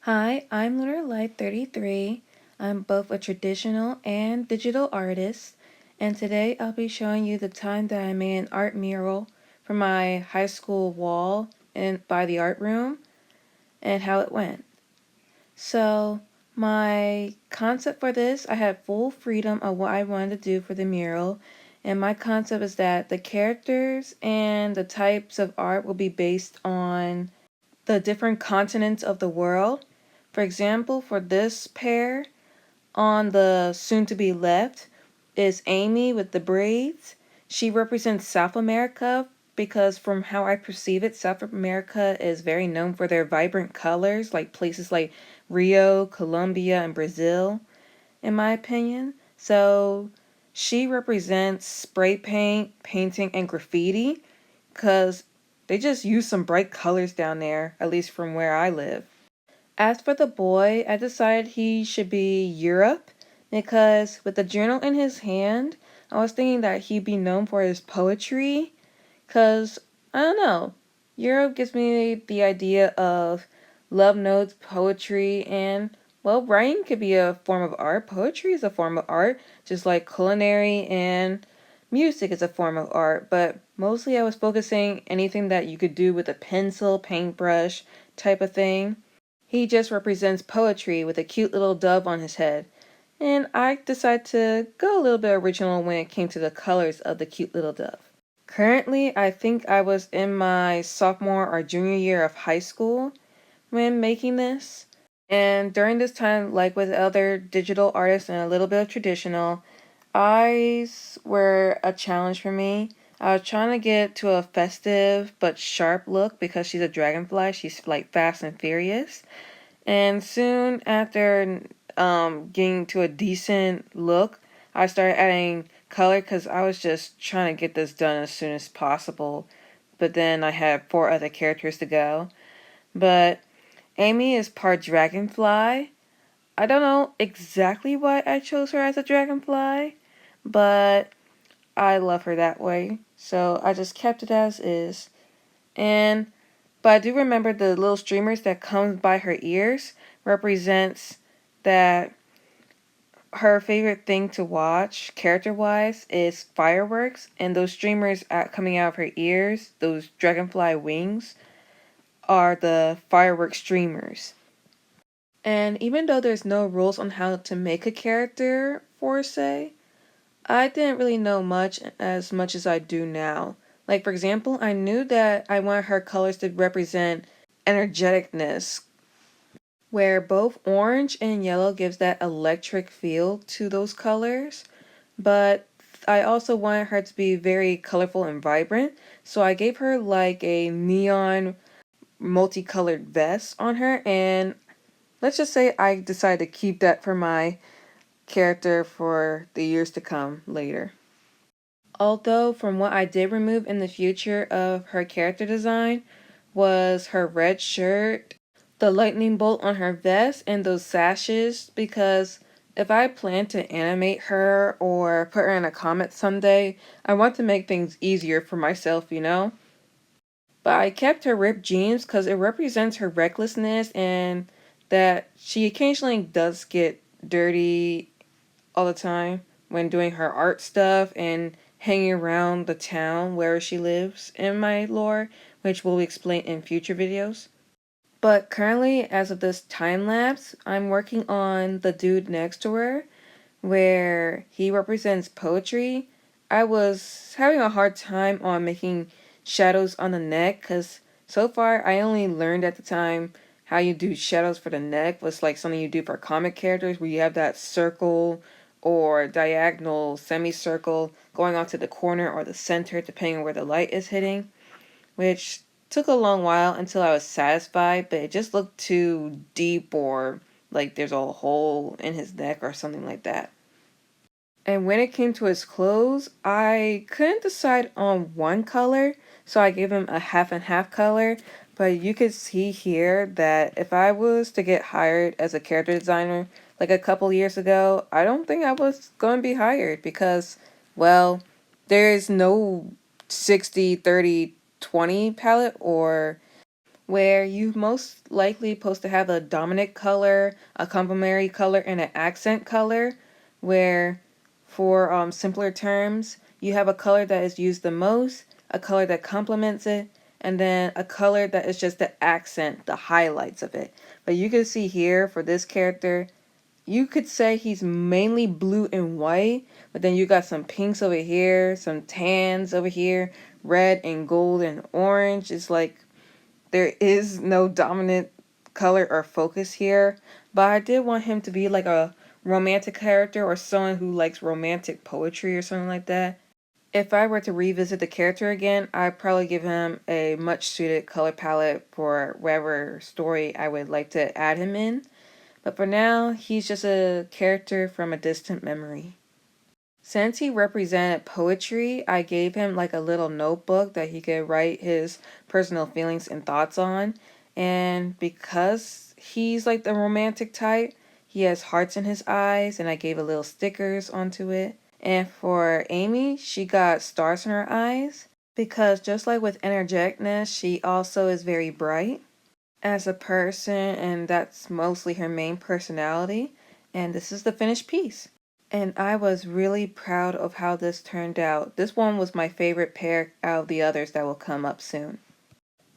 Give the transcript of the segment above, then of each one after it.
Hi, I'm Lunar Light 33. I'm both a traditional and digital artist, and today I'll be showing you the time that I made an art mural for my high school wall by the art room and how it went. So, my concept for this, I had full freedom of what I wanted to do for the mural, and my concept is that the characters and the types of art will be based on the different continents of the world. For example, for this pair, on the soon to be left is Amy with the braids. She represents South America because, from how I perceive it, South America is very known for their vibrant colors, like places like Rio, Colombia, and Brazil, in my opinion. So she represents spray paint, painting, and graffiti because they just use some bright colors down there, at least from where I live. As for the boy, I decided he should be Europe because with the journal in his hand, I was thinking that he'd be known for his poetry because, I don't know, Europe gives me the idea of love notes, poetry, and, well, writing could be a form of art. Poetry is a form of art, just like culinary and music is a form of art. But mostly I was focusing anything that you could do with a pencil, paintbrush type of thing. He just represents poetry with a cute little dove on his head. And I decided to go a little bit original when it came to the colors of the cute little dove. Currently, I think I was in my sophomore or junior year of high school when making this. And during this time, like with other digital artists and a little bit of traditional, eyes were a challenge for me. I was trying to get to a festive but sharp look because she's a dragonfly. She's like fast and furious. And soon after getting to a decent look, I started adding color because I was just trying to get this done as soon as possible. But then I had four other characters to go. But Amy is part dragonfly. I don't know exactly why I chose her as a dragonfly, but I love her that way. So I just kept it as is. And but I do remember the little streamers that comes by her ears represents that her favorite thing to watch character-wise is fireworks, and those streamers coming out of her ears, those dragonfly wings, are the firework streamers. And even though there's no rules on how to make a character for say, I didn't really know much as I do now. Like, for example, I knew that I wanted her colors to represent energeticness, where both orange and yellow gives that electric feel to those colors. But I also wanted her to be very colorful and vibrant, so I gave her like a neon multicolored vest on her, and let's just say I decided to keep that for my character for the years to come later. Although, from what I did remove in the future of her character design, was her red shirt, the lightning bolt on her vest, and those sashes, because if I plan to animate her or put her in a comic someday, I want to make things easier for myself, you know? But I kept her ripped jeans because it represents her recklessness and that she occasionally does get dirty all the time when doing her art stuff and hanging around the town where she lives in my lore, which we'll explain in future videos. But currently, as of this time lapse, I'm working on the dude next to her, where he represents poetry. I was having a hard time on making shadows on the neck because so far I only learned at the time how you do shadows for the neck was like something you do for comic characters where you have that circle or diagonal semicircle going onto the corner or the center depending on where the light is hitting, which took a long while until I was satisfied, but it just looked too deep or like there's a hole in his neck or something like that. And when it came to his clothes, I couldn't decide on one color, so I gave him a half and half color. But you could see here that if I was to get hired as a character designer like a couple years ago, I don't think I was going to be hired because, well, there is no 60/30/20 palette or where you most likely supposed to have a dominant color, a complementary color, and an accent color, where for simpler terms, you have a color that is used the most, a color that complements it, and then a color that is just the accent, the highlights of it. But you can see here for this character, you could say he's mainly blue and white, but then you got some pinks over here, some tans over here, red and gold and orange. It's like there is no dominant color or focus here, but I did want him to be like a romantic character or someone who likes romantic poetry or something like that. If I were to revisit the character again, I'd probably give him a much suited color palette for whatever story I would like to add him in. But for now, he's just a character from a distant memory. Since he represented poetry, I gave him like a little notebook that he could write his personal feelings and thoughts on. And because he's like the romantic type, he has hearts in his eyes, and I gave a little stickers onto it. And for Amy, she got stars in her eyes because just like with energeticness, she also is very bright as a person, and that's mostly her main personality. And this is the finished piece. And I was really proud of how this turned out. This one was my favorite pair out of the others that will come up soon.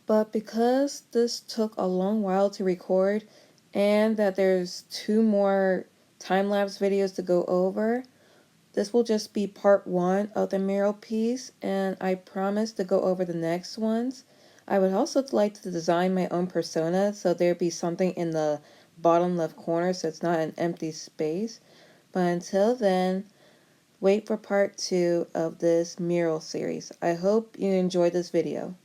But because this took a long while to record and that there's 2 more time-lapse videos to go over, this will just be part 1 of the mural piece, and I promise to go over the next ones. I would also like to design my own persona, so there'd be something in the bottom left corner so it's not an empty space. But until then, wait for part 2 of this mural series. I hope you enjoyed this video.